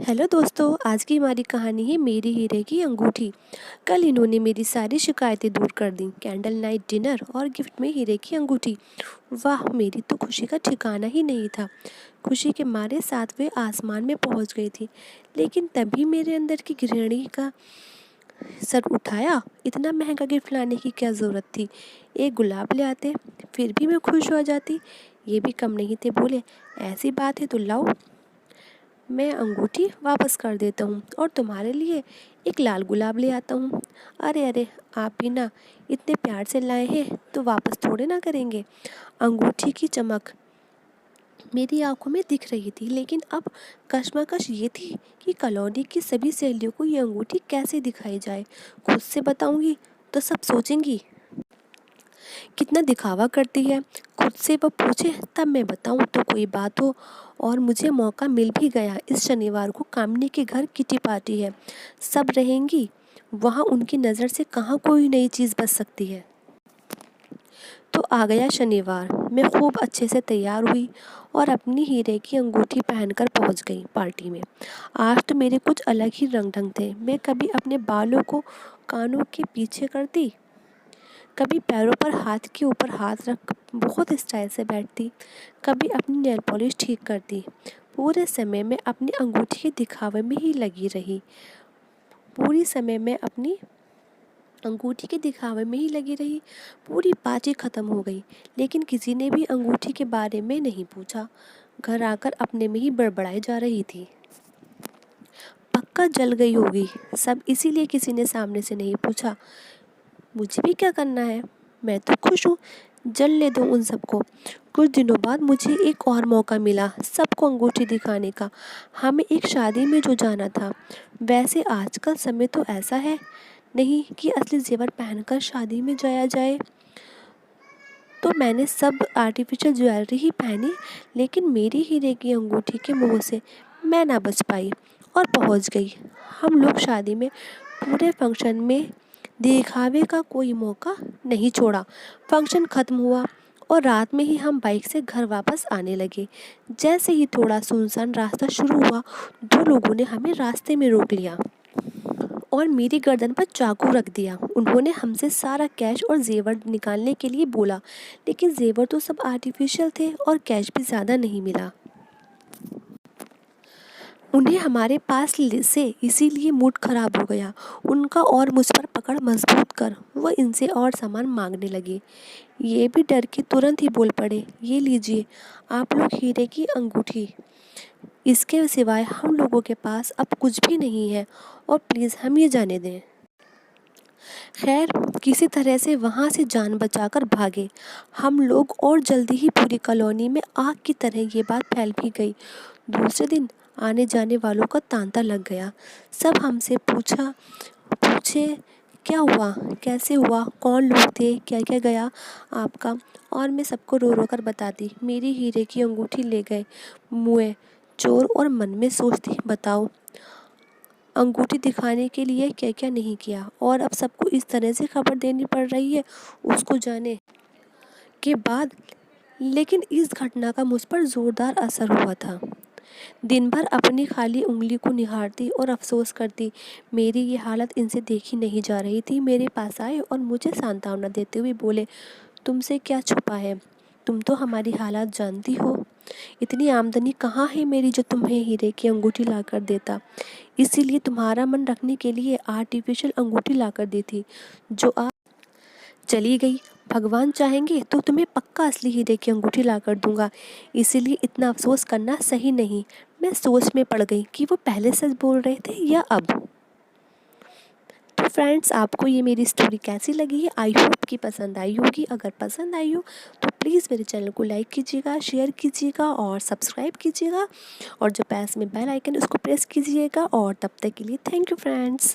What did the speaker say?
Hello दोस्तों, आज की हमारी कहानी है मेरी हीरे की अंगूठी। कल इन्होंने मेरी सारी शिकायतें दूर कर दी। कैंडल नाइट डिनर और गिफ्ट में हीरे की अंगूठी। वाह, मेरी तो खुशी का ठिकाना ही नहीं था। खुशी के मारे 7वें आसमान में पहुंच गई थी। लेकिन तभी मेरे अंदर की गृहिणी का सर उठाया। इतना महंगा गिफ्ट लाने की क्या ज़रूरत थी? एक गुलाब ले आते, फिर भी मैं खुश हो जाती। ये भी कम नहीं थे, बोले ऐसी बात है तो लाओ, मैं अंगूठी वापस कर देता हूँ और तुम्हारे लिए एक लाल गुलाब ले आता हूँ। अरे अरे, आप भी ना इतने प्यार से लाए हैं तो वापस थोड़े ना करेंगे। अंगूठी की चमक मेरी आंखों में दिख रही थी, लेकिन अब कश्मकश ये थी कि कॉलोनी की सभी सहेलियों को ये अंगूठी कैसे दिखाई जाए। खुद से बताऊंगी तो सब सोचेंगी कितना दिखावा करती है। खुद से वो पूछे तब मैं बताऊं तो कोई बात हो। और मुझे मौका मिल भी गया। इस शनिवार को कामिनी के घर किटी पार्टी है, सब रहेंगी वहाँ। उनकी नज़र से कहाँ कोई नई चीज़ बच सकती है। तो आ गया शनिवार। मैं खूब अच्छे से तैयार हुई और अपनी हीरे की अंगूठी पहनकर पहुंच गई पार्टी में। आज तो मेरे कुछ अलग ही रंग ढंग थे। मैं कभी अपने बालों को कानों के पीछे करती, कभी पैरों पर हाथ के ऊपर हाथ रख बहुत स्टाइल से बैठती, कभी अपनी नेल पॉलिश ठीक करती। पूरे समय मैं अपनी अंगूठी के दिखावे में ही लगी रही। पूरी समय मैं अपनी अंगूठी के दिखावे में ही लगी रही। पूरी बातचीत ख़त्म हो गई, लेकिन किसी ने भी अंगूठी के बारे में नहीं पूछा। घर आकर अपने में ही बड़बड़ाई जा रही थी। पक्का जल गई होगी सब, इसीलिए किसी ने सामने से नहीं पूछा। मुझे भी क्या करना है, मैं तो खुश हूँ, जल ले दो उन सबको। कुछ दिनों बाद मुझे एक और मौका मिला सबको अंगूठी दिखाने का। हमें एक शादी में जो जाना था। वैसे आजकल समय तो ऐसा है नहीं कि असली जेवर पहनकर शादी में जाया जाए। तो मैंने सब आर्टिफिशियल ज्वेलरी ही पहनी, लेकिन मेरी हीरे की अंगूठी के मोह से मैं ना बच पाई और पहुंच गई। हम लोग शादी में पूरे फंक्शन में दिखावे का कोई मौका नहीं छोड़ा। फंक्शन ख़त्म हुआ और रात में ही हम बाइक से घर वापस आने लगे। जैसे ही थोड़ा सुनसान रास्ता शुरू हुआ, दो लोगों ने हमें रास्ते में रोक लिया और मेरी गर्दन पर चाकू रख दिया। उन्होंने हमसे सारा कैश और जेवर निकालने के लिए बोला, लेकिन जेवर तो सब आर्टिफिशियल थे और कैश भी ज़्यादा नहीं मिला उन्हें हमारे पास से। इसीलिए मूड खराब हो गया उनका और मुझ पर पकड़ मजबूत कर वह इनसे और सामान मांगने लगे। ये भी डर के तुरंत ही बोल पड़े, ये लीजिए आप लोग हीरे की अंगूठी, इसके सिवाय हम लोगों के पास अब कुछ भी नहीं है और प्लीज़ हम ये जाने दें। खैर, किसी तरह से वहाँ से जान बचाकर भागे हम लोग और जल्दी ही पूरी कॉलोनी में आग की तरह ये बात फैल भी गई। दूसरे दिन आने जाने वालों का तांता लग गया। सब हमसे पूछे क्या हुआ, कैसे हुआ, कौन लोग थे, क्या क्या गया आपका। और मैं सबको रो रो कर बताती, मेरी हीरे की अंगूठी ले गए मुए चोर। और मन में सोचती, बताओ अंगूठी दिखाने के लिए क्या क्या नहीं किया। और अब सबको इस तरह से खबर देनी पड़ रही है उसको जाने के बाद। लेकिन इस घटना का मुझ पर ज़ोरदार असर हुआ था। दिन भर अपनी खाली उंगली को निहारती और अफसोस करती, मेरी ये हालत इनसे देखी नहीं जा रही थी। मेरे पास आए और मुझे सांत्वना देते हुए बोले, तुमसे क्या छुपा है, तुम तो हमारी हालत जानती हो। इतनी आमदनी कहाँ है मेरी जो तुम्हें हीरे की अंगूठी ला कर देता। इसीलिए तुम्हारा मन रखने के लिए आर्टिफिशियल अंगूठी ला कर दी थी, जो आज चली गई। भगवान चाहेंगे तो तुम्हें पक्का असली हीरे की अंगूठी ला कर दूंगा। इसीलिए इतना अफसोस करना सही नहीं। मैं सोच में पड़ गई कि वो पहले सच बोल रहे थे या अब। तो फ्रेंड्स, आपको ये मेरी स्टोरी कैसी लगी है? आई होप कि पसंद आई होगी। अगर पसंद आई हो तो प्लीज़ मेरे चैनल को लाइक कीजिएगा, शेयर कीजिएगा और सब्सक्राइब कीजिएगा। और जो पास में बेल आइकन उसको प्रेस कीजिएगा। और तब तक के लिए थैंक यू फ्रेंड्स।